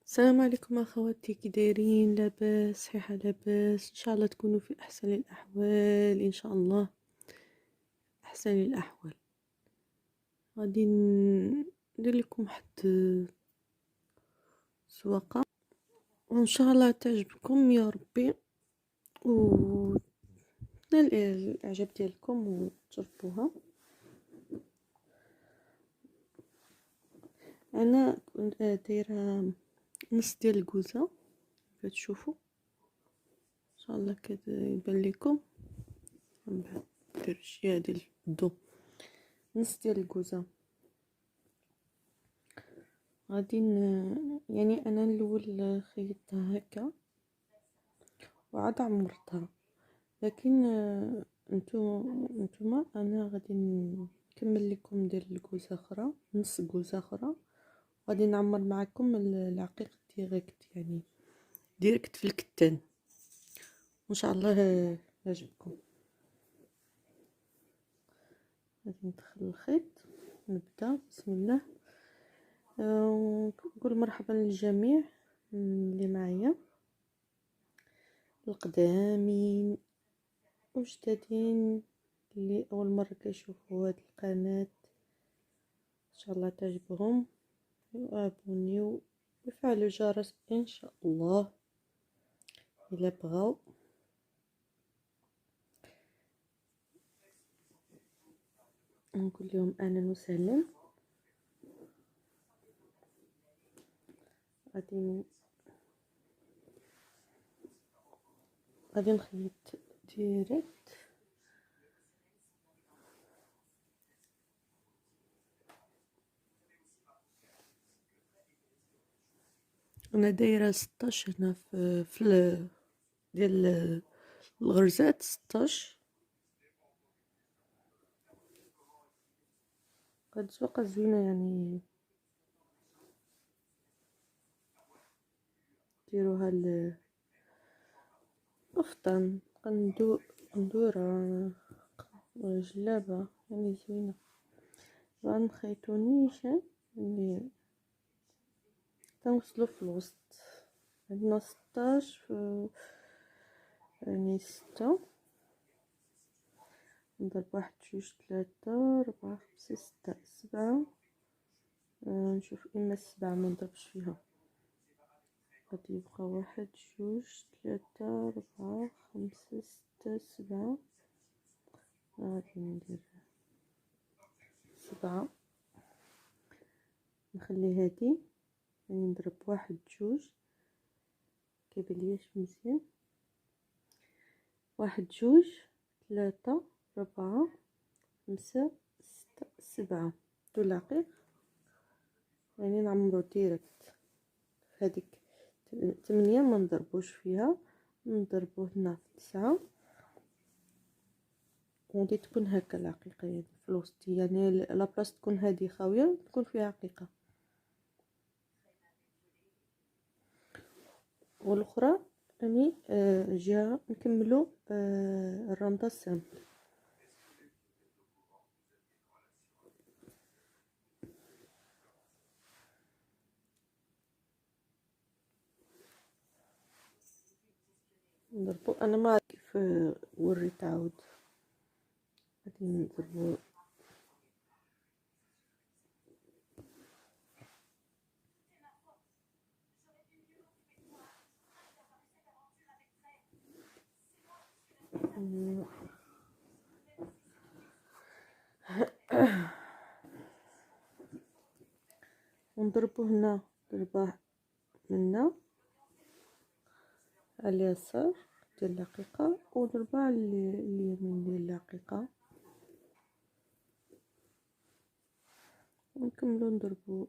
السلام عليكم اخواتي، كي دايرين؟ لاباس؟ صحيحه لاباس؟ ان شاء الله تكونوا في احسن الاحوال. ان شاء الله احسن الاحوال. غادي ندير لكم واحد سواقه وان شاء الله تعجبكم يا ربي و تنال الاعجاب ديالكم وتجربوها. انا كنت دايره نص ديال الكوزه كتشوفوا ان شاء الله كيبان لكم. من بعد ندير شي ديال الضو، نص ديال الكوزه. غادي يعني انا الاول خيطتها هكا وعاد عمرتها، لكن نتوما انا غادي نكمل لكم ديال الكوزه اخرى، نص كوزه اخرى. غادي نعمر معكم العقيق ديريكت، يعني ديريكت في الكتان، وان شاء الله يعجبكم. غادي ندخل الخيط، نبدا بسم الله. نقول مرحبا للجميع اللي معايا، القدامين وجدادين اللي اول مره كيشوفوا هاد القناه. ان شاء الله تعجبهم، وابونيو ويفعلوا الجرس ان شاء الله الا بغاو. نقول لهم اهلا وسهلا. غادي نخيط ديريكت. انا دايره 16 هنا في ديال الغرزات 16. هاد الزواقه زوينه، يعني ديروها القفطان، ندوره جلابه، يعني زوينه. غنخيطو نيشان اللي تنوصلو في الوسط. عندنا 16 يعني 6. نضرب 1 2 3 4 5 6 7. نشوف اما 7 ما نضربش فيها، غادي يبقى 1 2 3 4 5 6 7. غادي ندير 7، نخلي هادي، يعني نضرب 1 2 كيبانلياش مزيان. 1 2 3 4 5 6 7 دول العقيق، يعني نعمرو ديريكت. هذيك 8 ما نضربوش فيها، نضربو هنا في 9. ودي تكون هكا العقيقه، يعني في الوسط، يعني لابلاص تكون هذه خاويه تكون فيها عقيقه، والاخرى يعني جهه نكملو الرنده السامبل. نضربو، انا ما عرفت كيف وريت عاود. غادي نضربو ونضربو هنا ضربة منا على اليسار ديال العقيقة، وضربة على اليمين ديال العقيقة، ونكملو نضربو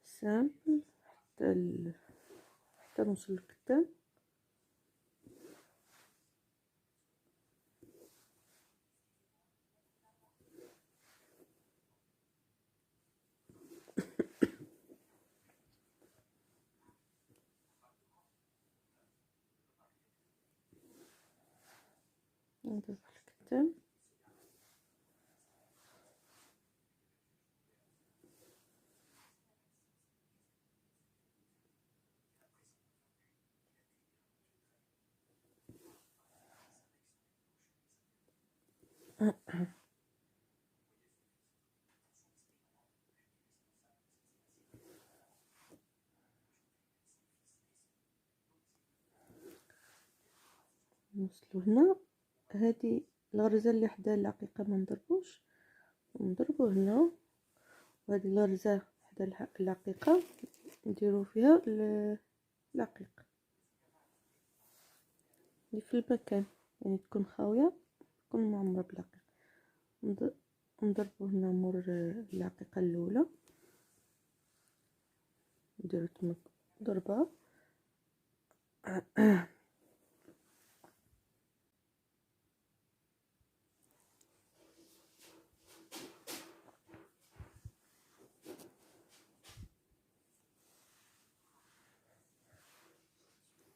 سامبل حتى نوصل للكتان. نضرب الكتان نوصلو هنا. هذه الغرزة اللي حدا العقيقة ما نضربوش، نضربو هنا. وهذه الغرزة حدا العقيقة نديرو فيها العقيقة اللي في المكان، يعني تكون خاوية، تكون معمرة بالعقيقة. نضربو هنا مور العقيقة الأولى، نديرو تما ضربة.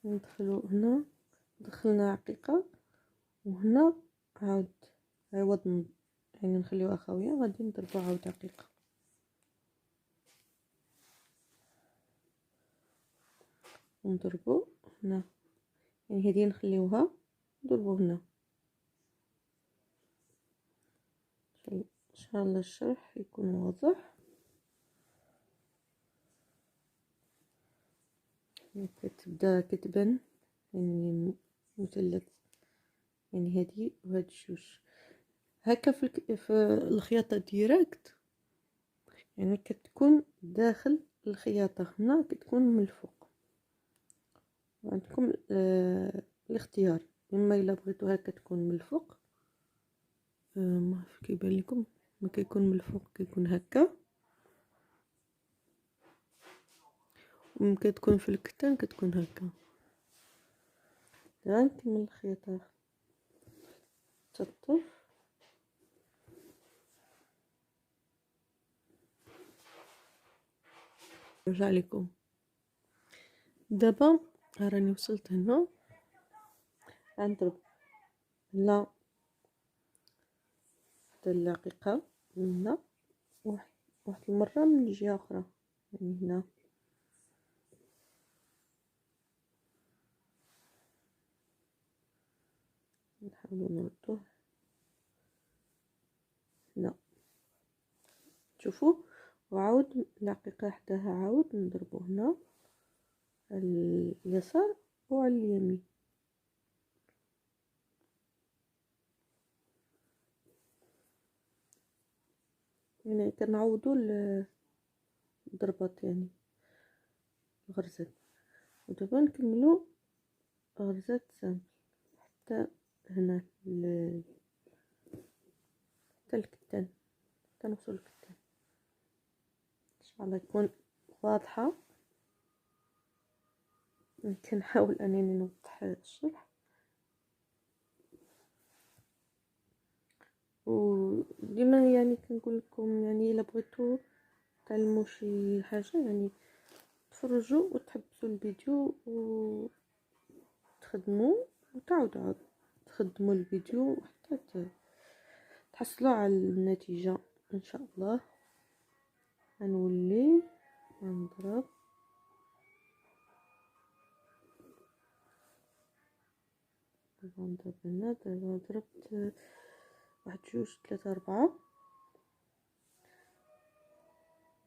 ندخلو هنا، دخلنا عقيقة، وهنا عاود عوض يعني نخليوها خاوية، غادي نضربو عاود عقيقة. ونضربو هنا، يعني هذه نخليوها نضربو هنا. ان شاء الله الشرح يكون واضح. كتبدا كتبان يعني مثلث، يعني هذه وهاد الجوج هكا في الخياطة ديريكت، يعني كتكون داخل الخياطة هنا، كتكون من الفوق. عندكم الاختيار، اما الا بغيتو هكا تكون من الفوق، ما عرف كيبان لكم، ما كيكون من الفوق كيكون هكا، وممكن تكون في الكتان كتكون هكا. غنكمل الخياطة حتى الطرف. نرجع لكم دابا، راني وصلت هنا، غنضرب هنا حتى العقيقة من هنا، واحد المرة من جهة أخرى، يعني هنا نحاولو نردوه هنا، شوفوا. وعاود العقيقة حداها عاود نضربو هنا على اليسار وعلى اليمين. يعني كنعوضو الضربات، يعني الغرزات. ودابا نكملو غرزات سامبل حتى هنا حتى الكتان، حتى نوصل الكتان. ان شاء الله يكون واضحة. كنحاول انني نوضح الشرح، وديما يعني كنقول لكم، يعني الا بغيتو تعلموا شي حاجه، يعني تفرجوا وتحبسوا الفيديو وتخدموا، وتعاودوا عاود تخدموا الفيديو حتى تحصلوا على النتيجه ان شاء الله. غنولي نضرب نضرب هنا. دابا ضربت واحد جوج ثلاثة أربعة،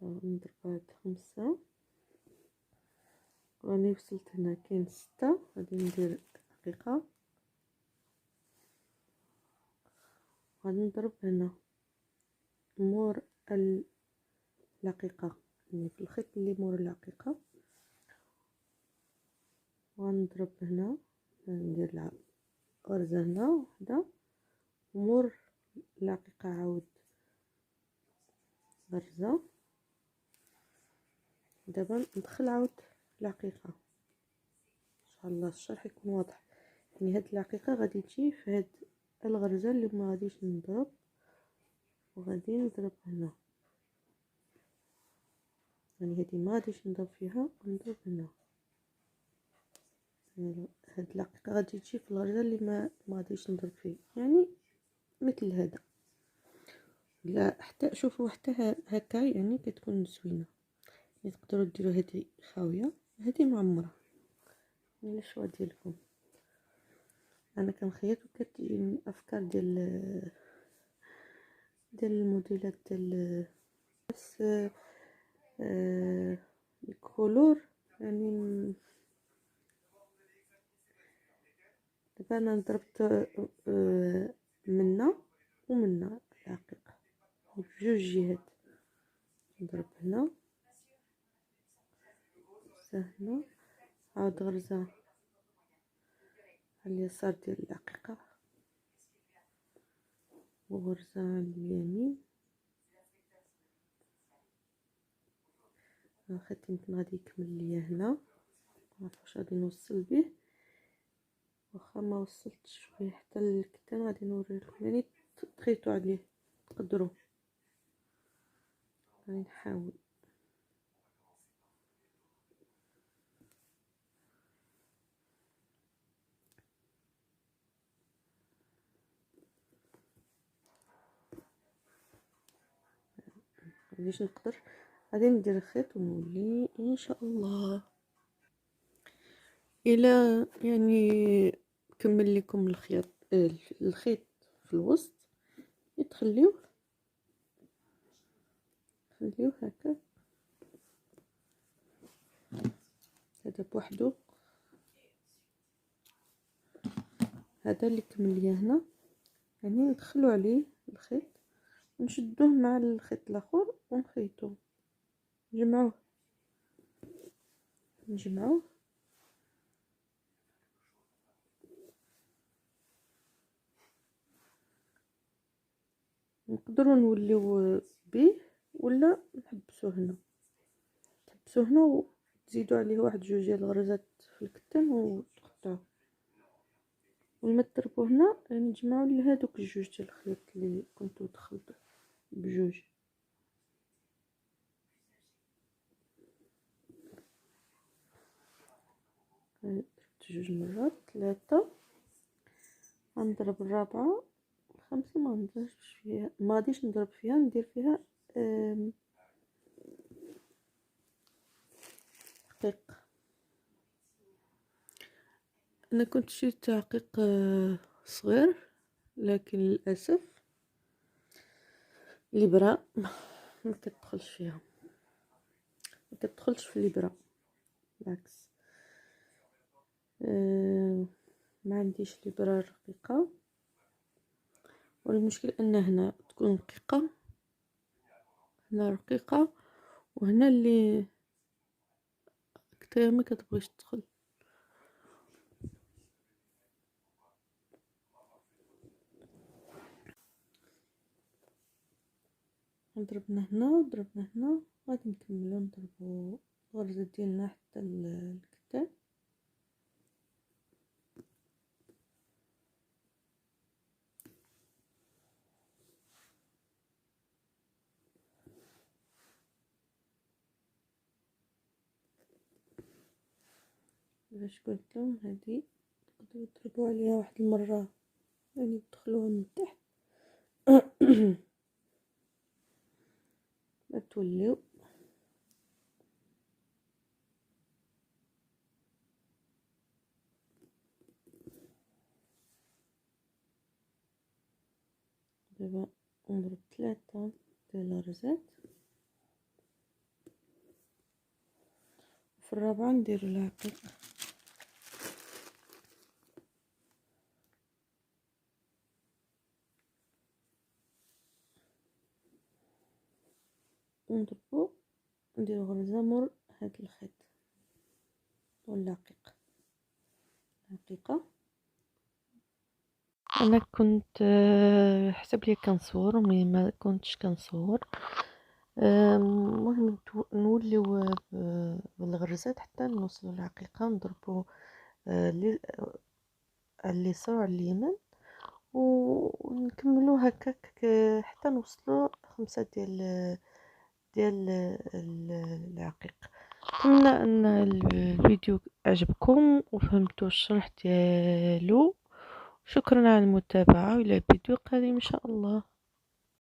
نضرب هاد خمسة، راني وصلت هنا كاين ستة. غادي ندير دقيقة، غادي نضرب هنا مور العقيقة، يعني في الخيط اللي مور العقيقة، وغنضرب هنا، ندير غرزة هنا وحدة مور العقيقة، عاود غرزة. دابا ندخل عاود العقيقة. ان شاء الله الشرح يكون واضح. يعني هاد العقيقة غادي تجي في هاد الغرزة اللي ما غاديش نضرب، وغادي نضرب هنا، يعني هادي ما غاديش نضرب فيها، ونضرب هنا. يعني هاد العقيقة غادي تجي في الغرزة اللي ما غاديش نضرب فيه، يعني مثل هذا. لا حتى شوفوا حتى هكا يعني كتكون زوينه. يعني تقدروا ديروا هذه خاويه، هذه معمره، يعني الشوا ديالكم. انا كنخيط وكتجيني افكار ديال ديال الموديلات ديال بس الكولور يعني دابا انا ضربت منا ومنا الحقيقه بجوج جهات، نضرب هنا هنا عاود غرزه على اليسار ديال العقيقه وغرزه على اليمين. الخيط يمكن غادي يكمل ليا هنا، معرفتش غادي نوصل به، واخا ما وصلتش به حتى للكتان غادي نوريلكم، يعني تخيطوا عليه تقدروا. غادي نحاول مغاديش نقدر، غادي ندير الخيط ونولي ان شاء الله. الى يعني كمل لكم الخيط في الوسط، تخليوه هكا، هذا بوحدو، هذا اللي كمل ليا هنا، يعني ندخلو عليه الخيط ونشدوه مع الخيط الاخر ونخيطوه، نجمعوه نقدروا نوليو به ولا نحبسوه هنا، وتزيدوا عليه واحد جوج ديال الغرزات في الكتان وتقطعوه. ولما تضربوا هنا يعني تجمعوا لهادوك الجوج ديال الخيط اللي كنتو دخلتو بجوج. درت جوج مرات، ثلاثة، غنضرب الرابعة، الخامسة ما غنضربش فيها، ما غاديش نضرب فيها، ندير فيها عقيق. انا كنت شريت عقيق صغير، لكن للاسف الابره ما كتدخلش فيها، ما كتدخلش في الابره، بالعكس. ما عنديش الابره رقيقه، والمشكل ان هنا تكون رقيقه، هنا رقيقه، وهنا اللي كتير ما كتبغيش تدخل. ضربنا هنا، غادي نكملو نضربو الغرزه ديالنا حتى الكتان. باش قلت لهم هذه تقدروا تضربوا عليها واحد المره، يعني تدخلوها من تحت ما توليو. دابا نضرب 3 ديال الغرزات، وفي الرابعه ندير العقيق. ونضربو، ندير غرزه مور هاد الخيط ولا عقيقه. انا كنت حسب لي كنصور، ملي ما كنتش كنصور. المهم نوليو بالغرزات حتى نوصلوا العقيقه، نضربوا اليسار على اليمين، ونكملوا هكاك حتى نوصلوا 5 ديال العقيق. اتمنى ان الفيديو عجبكم وفهمتوا الشرح ديالو. شكرا على المتابعه، والى الفيديو القادم ان شاء الله.